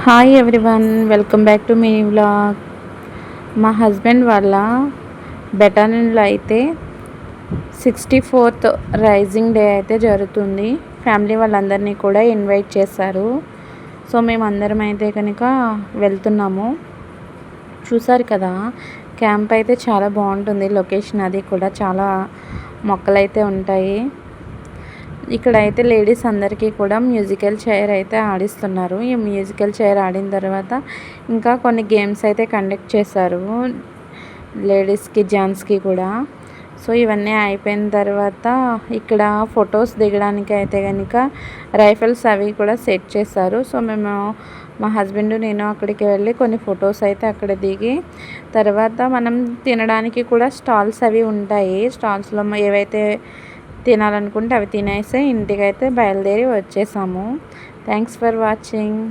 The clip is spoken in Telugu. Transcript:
Hi everyone, welcome back to me vlog. మా హస్బెండ్ వాళ్ళ బెటాలియన్లో అయితే 64th రైజింగ్ డే అయితే జరుగుతుంది. ఫ్యామిలీ వాళ్ళందరినీ కూడా ఇన్వైట్ చేశారు. సో మేమందరం అయితే కనుక వెళ్తున్నాము. చూసారు కదా, క్యాంప్ అయితే చాలా బాగుంటుంది. లొకేషన్ అది కూడా చాలా మొక్కలైతే ఉంటాయి. ఇక్కడైతే లేడీస్ అందరికీ కూడా మ్యూజికల్ చైర్ అయితే ఆడిస్తున్నారు. ఈ మ్యూజికల్ చైర్ ఆడిన తర్వాత ఇంకా కొన్ని గేమ్స్ అయితే కండక్ట్ చేశారు లేడీస్కి, జెంట్స్కి కూడా. సో ఇవన్నీ అయిపోయిన తర్వాత ఇక్కడ ఫొటోస్ దిగడానికి అయితే కనుక రైఫిల్స్ అవి కూడా సెట్ చేశారు. సో మేము, మా హస్బెండ్, నేను అక్కడికి వెళ్ళి కొన్ని ఫొటోస్ అయితే అక్కడ దిగి, తర్వాత మనం తినడానికి కూడా స్టాల్స్ అవి ఉంటాయి. స్టాల్స్లో ఏవైతే తినాలనుకుంటే అవి తినేసి ఇంటికైతే బయలుదేరి వచ్చేసాము. Thanks for watching.